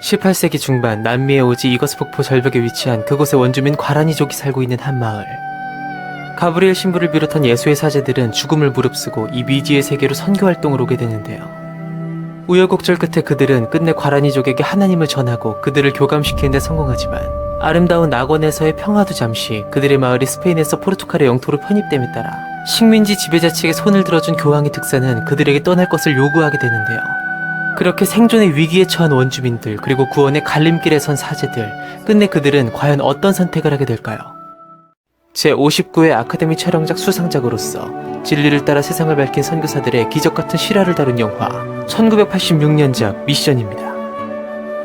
(18세기) 중반 남미의 오지 이거스 폭포 절벽에 위치한 그곳의 원주민 과라니족이 살고 있는 한 마을. 가브리엘 신부를 비롯한 예수의 사제들은 죽음을 무릅쓰고 이 미지의 세계로 선교활동을 오게 되는데요. 우여곡절 끝에 그들은 끝내 과라니족에게 하나님을 전하고 그들을 교감시키는 데 성공하지만 아름다운 낙원에서의 평화도 잠시 그들의 마을이 스페인에서 포르투갈의 영토로 편입됨에 따라 식민지 지배자 측에 손을 들어준 교황의 득사는 그들에게 떠날 것을 요구하게 되는데요. 그렇게 생존의 위기에 처한 원주민들 그리고 구원의 갈림길에 선 사제들, 끝내 그들은 과연 어떤 선택을 하게 될까요? 제59회 아카데미 촬영작 수상작으로서 진리를 따라 세상을 밝힌 선교사들의 기적같은 실화를 다룬 영화 1986년작 미션입니다.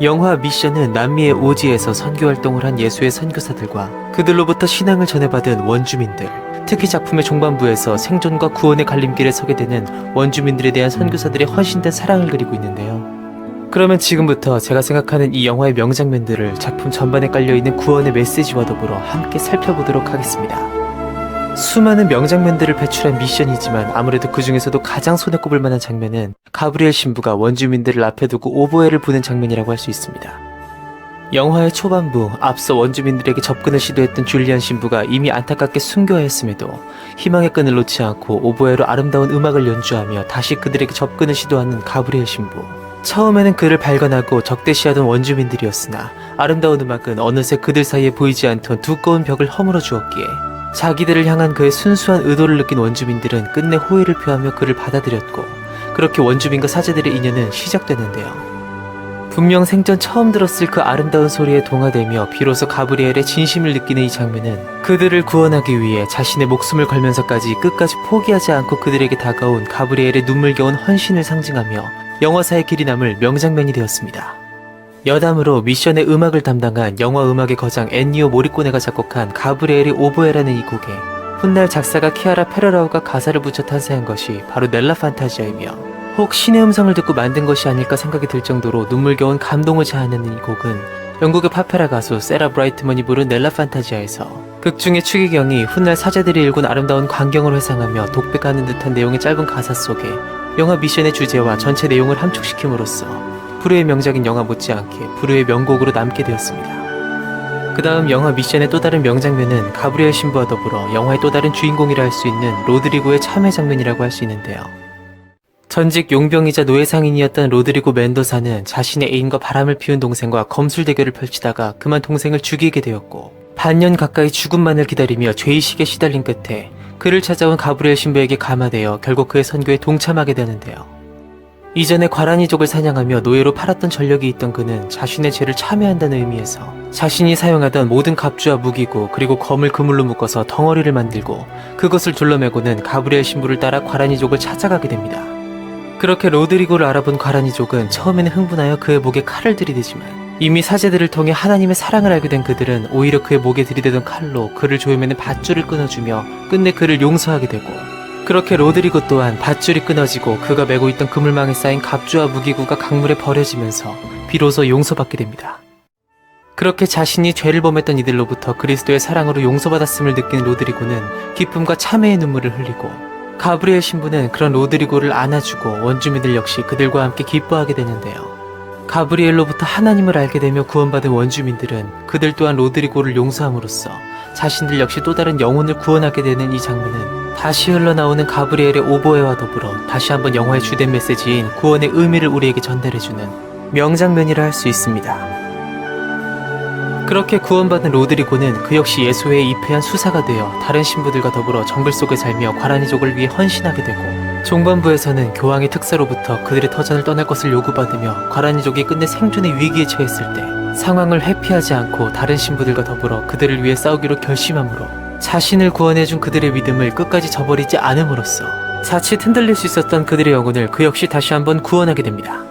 영화 미션은 남미의 오지에서 선교활동을 한 예수의 선교사들과 그들로부터 신앙을 전해받은 원주민들, 특히 작품의 종반부에서 생존과 구원의 갈림길에 서게 되는 원주민들에 대한 선교사들의 헌신된 사랑을 그리고 있는데요. 그러면 지금부터 제가 생각하는 이 영화의 명장면들을 작품 전반에 깔려있는 구원의 메시지와 더불어 함께 살펴보도록 하겠습니다. 수많은 명장면들을 배출한 미션이지만 아무래도 그 중에서도 가장 손에 꼽을 만한 장면은 가브리엘 신부가 원주민들을 앞에 두고 오보에를 부는 장면이라고 할 수 있습니다. 영화의 초반부, 앞서 원주민들에게 접근을 시도했던 줄리안 신부가 이미 안타깝게 순교하였음에도 희망의 끈을 놓지 않고 오보에로 아름다운 음악을 연주하며 다시 그들에게 접근을 시도하는 가브리엘 신부. 처음에는 그를 발견하고 적대시하던 원주민들이었으나 아름다운 음악은 어느새 그들 사이에 보이지 않던 두꺼운 벽을 허물어 주었기에 자기들을 향한 그의 순수한 의도를 느낀 원주민들은 끝내 호의를 표하며 그를 받아들였고, 그렇게 원주민과 사제들의 인연은 시작되는데요. 분명 생전 처음 들었을 그 아름다운 소리에 동화되며 비로소 가브리엘의 진심을 느끼는 이 장면은 그들을 구원하기 위해 자신의 목숨을 걸면서까지 끝까지 포기하지 않고 그들에게 다가온 가브리엘의 눈물겨운 헌신을 상징하며 영화사의 길이 남을 명장면이 되었습니다. 여담으로 미션의 음악을 담당한 영화 음악의 거장 엔니오 모리꼬네가 작곡한 가브리엘의 오보에라는 이 곡에 훗날 작사가 키아라 페레라우가 가사를 붙여 탄생한 것이 바로 넬라 판타지아이며, 혹 신의 음성을 듣고 만든 것이 아닐까 생각이 들 정도로 눈물겨운 감동을 자아내는 이 곡은 영국의 파페라 가수 세라 브라이트먼이 부른 넬라 판타지아에서 극중의 추기경이 훗날 사제들이 일군 아름다운 광경을 회상하며 독백하는 듯한 내용의 짧은 가사 속에 영화 미션의 주제와 전체 내용을 함축시킴으로써 불후의 명작인 영화 못지않게 불후의 명곡으로 남게 되었습니다. 그 다음 영화 미션의 또 다른 명장면은 가브리엘 신부와 더불어 영화의 또 다른 주인공이라 할 수 있는 로드리고의 참회 장면이라고 할 수 있는데요. 전직 용병이자 노예상인이었던 로드리고 멘도사는 자신의 애인과 바람을 피운 동생과 검술 대결을 펼치다가 그만 동생을 죽이게 되었고 반년 가까이 죽음만을 기다리며 죄의식에 시달린 끝에 그를 찾아온 가브리엘 신부에게 감화되어 결국 그의 선교에 동참하게 되는데요. 이전에 과란이족을 사냥하며 노예로 팔았던 전력이 있던 그는 자신의 죄를 참회한다는 의미에서 자신이 사용하던 모든 갑주와 무기고 그리고 검을 그물로 묶어서 덩어리를 만들고 그것을 둘러매고는 가브리엘 신부를 따라 과란이족을 찾아가게 됩니다. 그렇게 로드리고를 알아본 과란이족은 처음에는 흥분하여 그의 목에 칼을 들이대지만 이미 사제들을 통해 하나님의 사랑을 알게 된 그들은 오히려 그의 목에 들이대던 칼로 그를 조여매는 밧줄을 끊어주며 끝내 그를 용서하게 되고 그렇게 로드리고 또한 밧줄이 끊어지고 그가 메고 있던 그물망에 쌓인 갑주와 무기구가 강물에 버려지면서 비로소 용서받게 됩니다. 그렇게 자신이 죄를 범했던 이들로부터 그리스도의 사랑으로 용서받았음을 느낀 로드리고는 기쁨과 참회의 눈물을 흘리고 가브리엘 신부는 그런 로드리고를 안아주고 원주민들 역시 그들과 함께 기뻐하게 되는데요. 가브리엘로부터 하나님을 알게 되며 구원받은 원주민들은 그들 또한 로드리고를 용서함으로써 자신들 역시 또 다른 영혼을 구원하게 되는 이 장면은 다시 흘러나오는 가브리엘의 오보에와 더불어 다시 한번 영화의 주된 메시지인 구원의 의미를 우리에게 전달해주는 명장면이라 할 수 있습니다. 그렇게 구원받은 로드리고는 그 역시 예수회에 입회한 수사가 되어 다른 신부들과 더불어 정글 속에 살며 과란이족을 위해 헌신하게 되고 종반부에서는 교황의 특사로부터 그들의 터전을 떠날 것을 요구받으며 과란이족이 끝내 생존의 위기에 처했을 때 상황을 회피하지 않고 다른 신부들과 더불어 그들을 위해 싸우기로 결심함으로 자신을 구원해준 그들의 믿음을 끝까지 저버리지 않음으로써 자칫 흔들릴 수 있었던 그들의 영혼을 그 역시 다시 한번 구원하게 됩니다.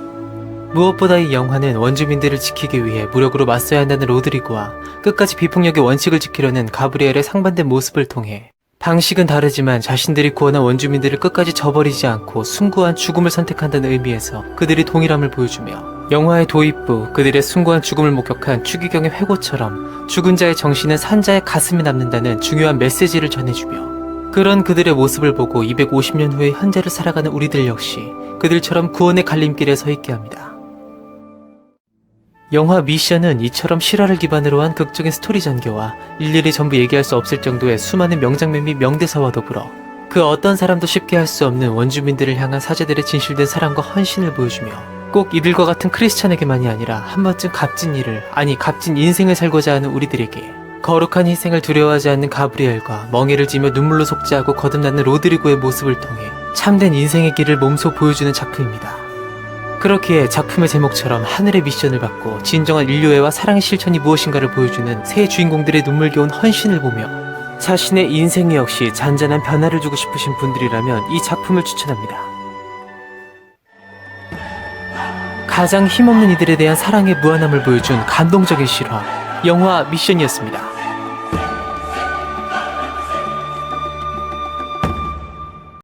무엇보다 이 영화는 원주민들을 지키기 위해 무력으로 맞서야 한다는 로드리고와 끝까지 비폭력의 원칙을 지키려는 가브리엘의 상반된 모습을 통해 방식은 다르지만 자신들이 구원한 원주민들을 끝까지 저버리지 않고 숭고한 죽음을 선택한다는 의미에서 그들이 동일함을 보여주며 영화의 도입부 그들의 숭고한 죽음을 목격한 추기경의 회고처럼 죽은 자의 정신은 산 자의 가슴에 남는다는 중요한 메시지를 전해주며 그런 그들의 모습을 보고 250년 후의 현재를 살아가는 우리들 역시 그들처럼 구원의 갈림길에 서 있게 합니다. 영화 미션은 이처럼 실화를 기반으로 한 극적인 스토리 전개와 일일이 전부 얘기할 수 없을 정도의 수많은 명장면 및 명대사와 더불어 그 어떤 사람도 쉽게 할 수 없는 원주민들을 향한 사제들의 진실된 사랑과 헌신을 보여주며 꼭 이들과 같은 크리스찬에게만이 아니라 한 번쯤 값진 일을 값진 인생을 살고자 하는 우리들에게 거룩한 희생을 두려워하지 않는 가브리엘과 멍에를 지며 눈물로 속죄하고 거듭나는 로드리고의 모습을 통해 참된 인생의 길을 몸소 보여주는 작품입니다. 그렇기에 작품의 제목처럼 하늘의 미션을 받고 진정한 인류애와 사랑의 실천이 무엇인가를 보여주는 새 주인공들의 눈물겨운 헌신을 보며 자신의 인생 역시 잔잔한 변화를 주고 싶으신 분들이라면 이 작품을 추천합니다. 가장 힘없는 이들에 대한 사랑의 무한함을 보여준 감동적인 실화, 영화 미션이었습니다.